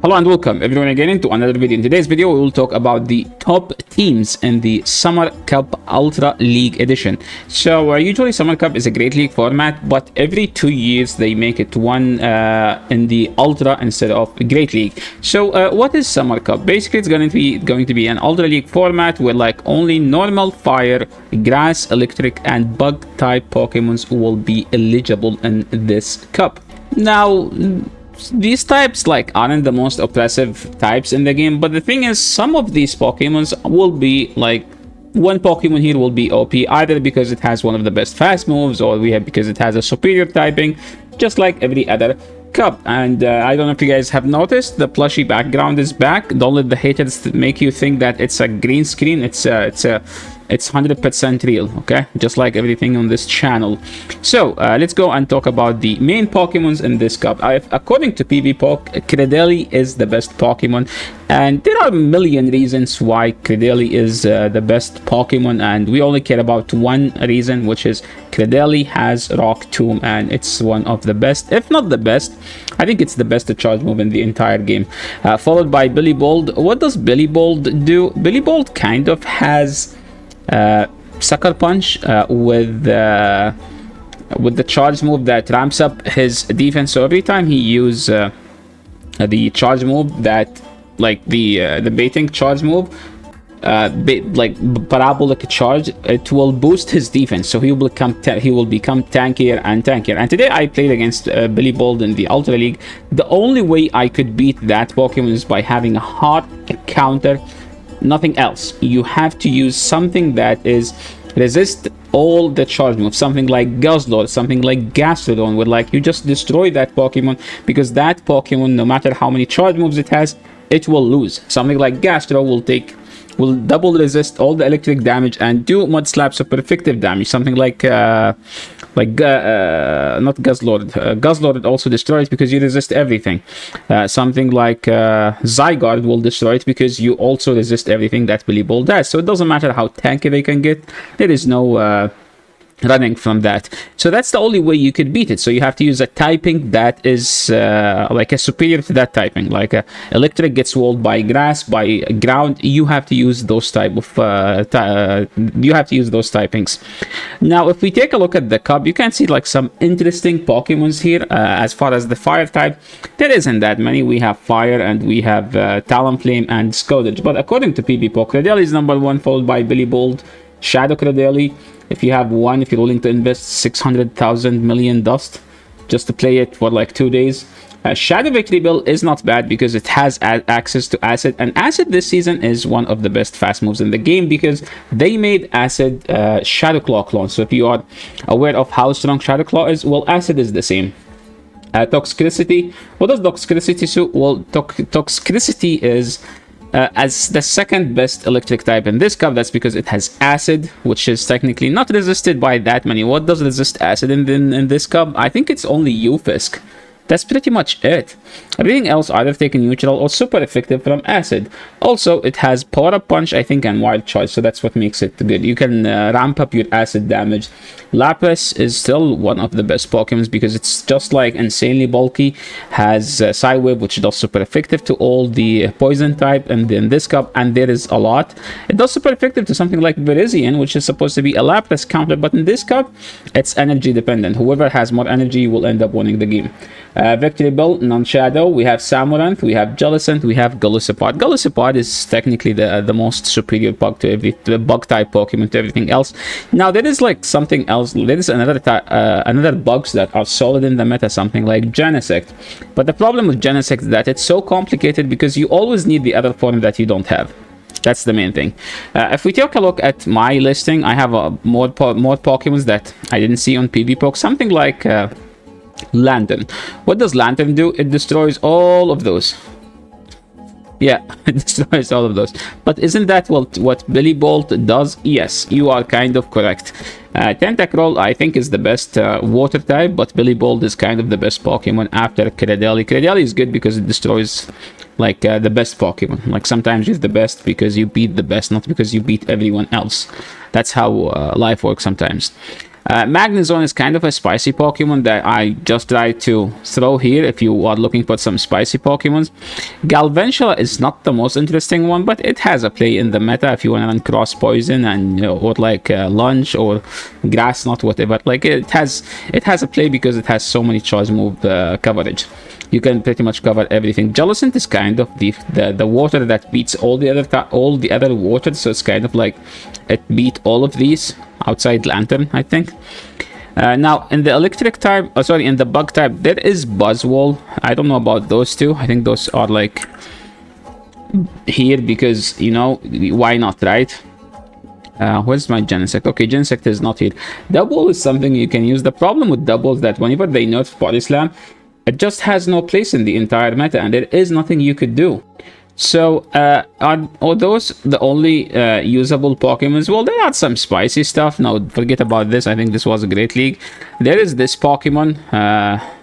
Hello and welcome everyone again into another video. In today's video, we will talk about the top teams in the Summer Cup Ultra League Edition. So usually Summer Cup is a great league format, but every 2 years they make it one in the Ultra instead of Great League. So what is Summer Cup? Basically, it's going to be an Ultra League format where like only normal fire, grass, electric, and bug type Pokemons will be eligible in this cup. Now, these types like aren't the most oppressive types in the game, but the thing is, some of these Pokemons will be like, one Pokemon here will be OP either because it has one of the best fast moves, or because it has a superior typing, just like every other cup. And I don't know if you guys have noticed, the plushy background is back. Don't let the haters make you think that it's a green screen. It's 100% real, okay? Just like everything on this channel. So let's go and talk about the main Pokemons in this cup. According to PvPoke, Cradily is the best Pokemon, and there are a million reasons why Cradily is the best Pokemon, and we only care about one reason, which is Cradily has Rock Tomb, and it's one of the best, if not the best. I think it's the best charge move in the entire game. Followed by Billy Bold. What does Billy Bold do? Billy Bold kind of has Sucker Punch with the charge move that ramps up his defense. So every time he uses the charge move, that like the baiting charge move, like parabolic charge, it will boost his defense, so he will become tankier and tankier. And today I played against Billy Bold in the Ultra League. The only way I could beat that Pokemon is by having a hard counter. Nothing else. You have to use something that is resist all the charge moves, something like Guzzlord, something like Gastrodon, where like you just destroy that Pokemon, because that Pokemon, no matter how many charge moves it has, it will lose. Something like Gastro will double resist all the electric damage and do Mud Slap super effective damage. Something like not Guzzlord. Guzzlord also destroys because you resist everything. Something like Zygarde will destroy it because you also resist everything that Billy Bold does. So it doesn't matter how tanky they can get. There is no running from that. So that's the only way you could beat it. So you have to use a typing that is like a superior to that typing. Like electric gets walled by grass, by ground. You have to use those type of you have to use those typings. Now if we take a look at the cup, you can see like some interesting Pokemons here. As far as the fire type, there isn't that many. We have fire and we have Talonflame and Scourge. But according to PvPoke, Cradily is number 1, followed by Billy Bold, Shadow Cradily. If you have one, if you're willing to invest 600,000 million dust just to play it for like 2 days. Shadow Victreebel is not bad because it has access to Acid, and Acid this season is one of the best fast moves in the game because they made Acid Shadow Claw clone. So if you are aware of how strong Shadow Claw is, well, Acid is the same. Toxicity. What does Toxicity do? Well, Toxicity is as the second best electric type in this cup. That's because it has Acid, which is technically not resisted by that many. What does resist Acid in this cup? I think it's only Ufisk. That's pretty much it. Everything else either taken neutral or super effective from Acid. Also, it has Power Up Punch, I think, and Wild Charge, so that's what makes it good. You can ramp up your Acid damage. Lapras is still one of the best Pokemons because it's just like insanely bulky. Has Psywave, which does super effective to all the poison type, and in this cup, and there is a lot. It does super effective to something like Virizion, which is supposed to be a Lapras counter, but in this cup, it's energy dependent. Whoever has more energy will end up winning the game. Victreebel, non-shadow. We have Samoranth, we have Jellicent, we have Golisopod. Golisopod is technically the most superior bug to the bug type Pokemon to everything else. Now there is like something else. There is another bugs that are solid in the meta, something like Genesect. But the problem with Genesect is that it's so complicated because you always need the other form that you don't have. That's the main thing. If we take a look at my listing, I have more Pokemons that I didn't see on PvPoke. Something like Lantern. What does Lantern do? It destroys all of those. Yeah, it destroys all of those. But isn't that what Billy Bolt does? Yes, you are kind of correct. Tentacruel, I think, is the best water type, but Billy Bolt is kind of the best Pokemon after Cradily. Cradily is good because it destroys like the best Pokemon. Like sometimes you're the best because you beat the best, not because you beat everyone else. That's how life works sometimes. Magnezone is kind of a spicy Pokemon that I just tried to throw here if you are looking for some spicy Pokemons. Galvantula is not the most interesting one, but it has a play in the meta if you want to run Cross Poison and or like Lunge or Grass Knot, whatever. Like it has a play because it has so many charge move coverage. You can pretty much cover everything. Jellicent is kind of the water that beats all the other water, so it's kind of like it beat all of these outside Lantern, I think. Now in the electric type, in the bug type, there is Buzzwole. I don't know about those two. I think those are like here because, you know, why not, right? Where's my Genesect? Okay, Genesect is not here. Double is something you can use. The problem with double is that whenever they nerf Body Slam, it just has no place in the entire meta, and there is nothing you could do. So, are those the only usable Pokemons? Well, there are some spicy stuff. No, forget about this. I think this was a great league. There is this Pokemon,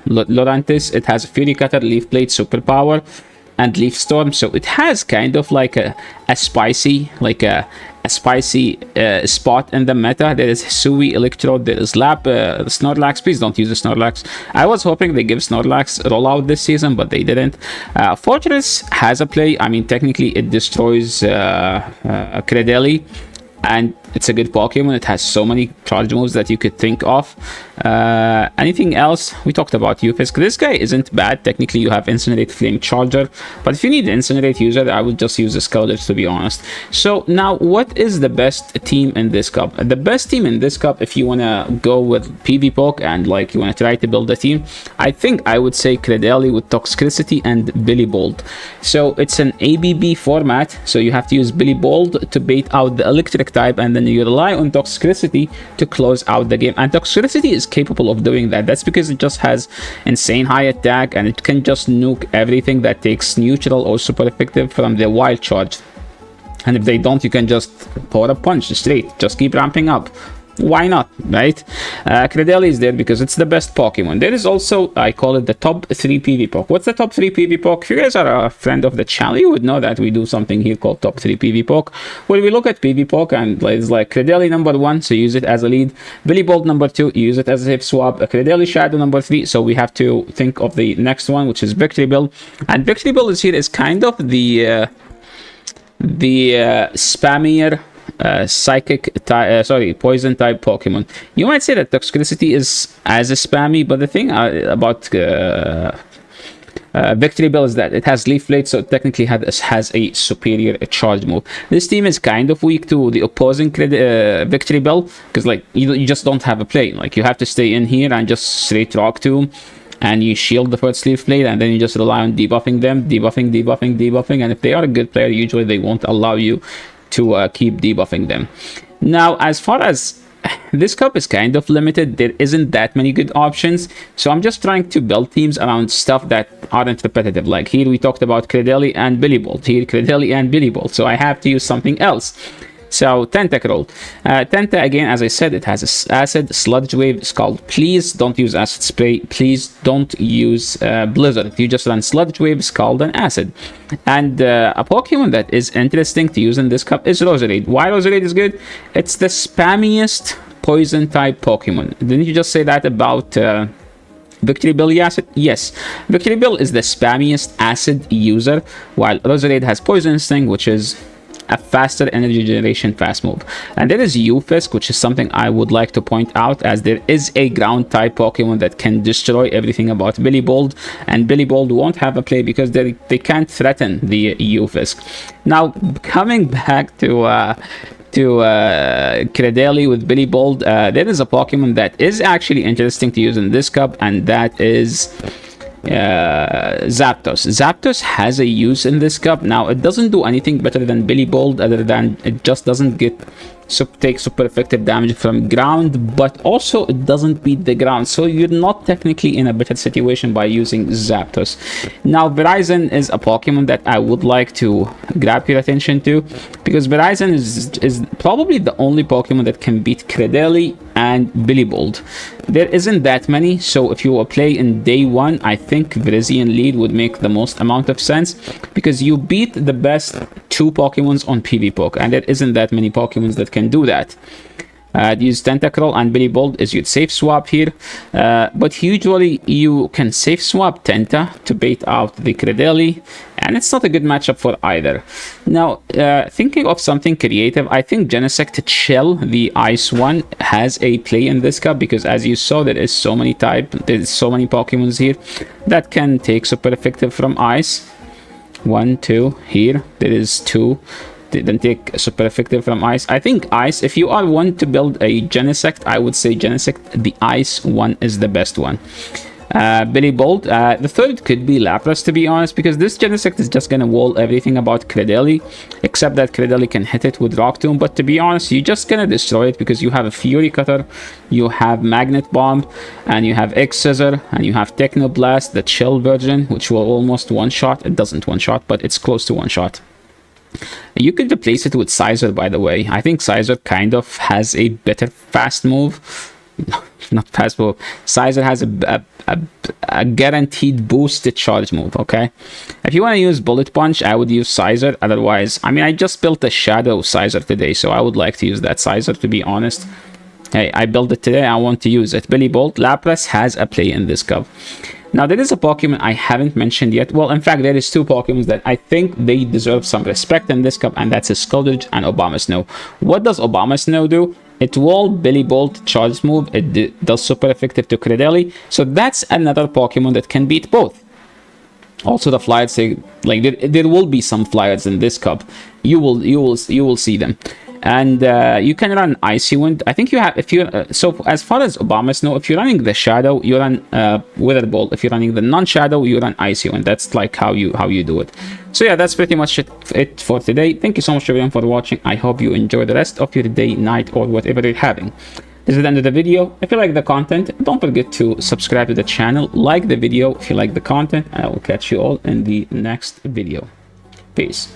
Lurantis. It has Fury Cutter, Leaf Blade, Superpower, and Leaf Storm. So it has kind of like a spicy, spot in the meta. There is Hisui, Electrode, there is Lap, Snorlax. Please don't use the Snorlax. I was hoping they give Snorlax rollout this season, but they didn't. Fortress has a play. I mean, technically it destroys Credeli, and it's a good Pokemon. It has so many charge moves that you could think of. Anything else? We talked about Ufisk. This guy isn't bad. Technically, you have Incinerate, Flame Charger. But if you need an Incinerate user, I would just use the Skeldritch, to be honest. So now, what is the best team in this cup? The best team in this cup, if you want to go with PvPoke and like you want to try to build a team, I think I would say Credeli with Toxicity and Billibold. So it's an ABB format. So you have to use Billibold to bait out the electric type, and then you rely on Toxicity to close out the game. And Toxicity is capable of doing that. That's because it just has insane high attack, and it can just nuke everything that takes neutral or super effective from the wild charge. And if they don't, you can just pour a punch straight. Just keep ramping up. Why not, right? Credeli is there because it's the best Pokemon. There is also, I call it the top 3 PvPoke. What's the top 3 PvPoke? If you guys are a friend of the channel, you would know that we do something here called top 3 PvPoke, where we look at PvPoke and it's like Credeli number 1, so use it as a lead. Billibold number 2, use it as a hip swap. Credeli Shadow number 3, so we have to think of the next one, which is Victreebel. And Victreebel is here is kind of the spammier poison type Pokemon. You might say that Toxicity is as spammy, but the thing about Victreebel is that it has Leaf Blade, so it technically has a superior charge move. This team is kind of weak to the opposing Victreebel, because like you just don't have a play. Like you have to stay in here and just straight rock to them, and you shield the first Leaf Blade, and then you just rely on debuffing them, debuffing, and if they are a good player, usually they won't allow you to keep debuffing them. Now, as far as this cup is kind of limited, there isn't that many good options, so I'm just trying to build teams around stuff that aren't repetitive. Like here we talked about Credeli and Billibold, here Credeli and Billibold, so I have to use something else. So Tentacruel. Tenta, again, as I said, it has Acid, Sludge Wave, Scald. Please don't use Acid Spray. Please don't use Blizzard. You just run Sludge Wave, Scald, and Acid. And a Pokemon that is interesting to use in this cup is Roserade. Why Roserade is good? It's the spammiest poison type Pokemon. Didn't you just say that about Victreebel Acid? Yes. Victreebel is the spammiest Acid user, while Roserade has Poison Sting, which is a faster energy generation fast move. And there is Ufisk, which is something I would like to point out, as there is a ground type Pokemon that can destroy everything about Billibold, and Billibold won't have a play because they can't threaten the Ufisk. Now, coming back to Credeli with Billibold, there is a Pokemon that is actually interesting to use in this cup, and that is Zapdos. Zapdos has a use in this cup. Now, it doesn't do anything better than Billibold, other than it just doesn't take super effective damage from ground, but also it doesn't beat the ground, so you're not technically in a better situation by using Zapdos. Now, Verizon is a Pokemon that I would like to grab your attention to, because Verizon is probably the only Pokemon that can beat Credeli and Billibold. There isn't that many, so if you play in day 1, I think Virizion lead would make the most amount of sense, because you beat the best 2 Pokemons on PvPoke, and there isn't that many Pokemons that can do that. Use Tentacruel and Billy Bolt is your safe swap here, but usually you can safe swap Tenta to bait out the Cradily, and it's not a good matchup for either. Now, thinking of something creative, I think Genesect Chill, the Ice one, has a play in this cup, because as you saw, there's so many Pokemons here that can take super effective from Ice. 1, 2 here. There is 2. Then take super effective from Ice. I think Ice, if you are one to build a Genesect, I would say Genesect, the Ice one is the best one. Billy Bolt, the third could be Lapras, to be honest, because this Genesect is just gonna wall everything about Cradily, except that Cradily can hit it with Rock Tomb. But to be honest, you're just gonna destroy it, because you have a Fury Cutter, you have Magnet Bomb, and you have X Scissor, and you have Techno Blast, the Chill version, which will almost one-shot. It doesn't one-shot, but it's close to one-shot. You could replace it with Scizor, by the way. I think Scizor kind of has a better fast move. Not fast move. Scizor has a guaranteed boosted charge move, okay? If you want to use Bullet Punch, I would use Scizor. Otherwise, I mean, I just built a Shadow Scizor today, so I would like to use that Scizor, to be honest. Hey, I built it today. I want to use it. Billy Bolt, Lapras has a play in this cup. Now, there is a Pokemon I haven't mentioned yet. Well, in fact, there is 2 Pokemons that I think they deserve some respect in this cup, and that's Scoldge and Abomasnow. What does Abomasnow do? It will Billy Bolt charge move. It does super effective to Cradily. So that's another Pokemon that can beat both. Also, the Flyers, like there will be some Flyers in this cup. You will see them. And you can run Icy Wind. I think you have, if you so as far as Abomasnow, if you're running the Shadow, you run Wither Ball. If you're running the non-Shadow, you run Icy Wind. That's like how you do it. So yeah, that's pretty much it for today. Thank you so much everyone for watching. I hope you enjoy the rest of your day, night, or whatever you're having. This is the end of the video. If you like the content, don't forget to subscribe to the channel, like the video if you like the content, and I will catch you all in the next video. Peace.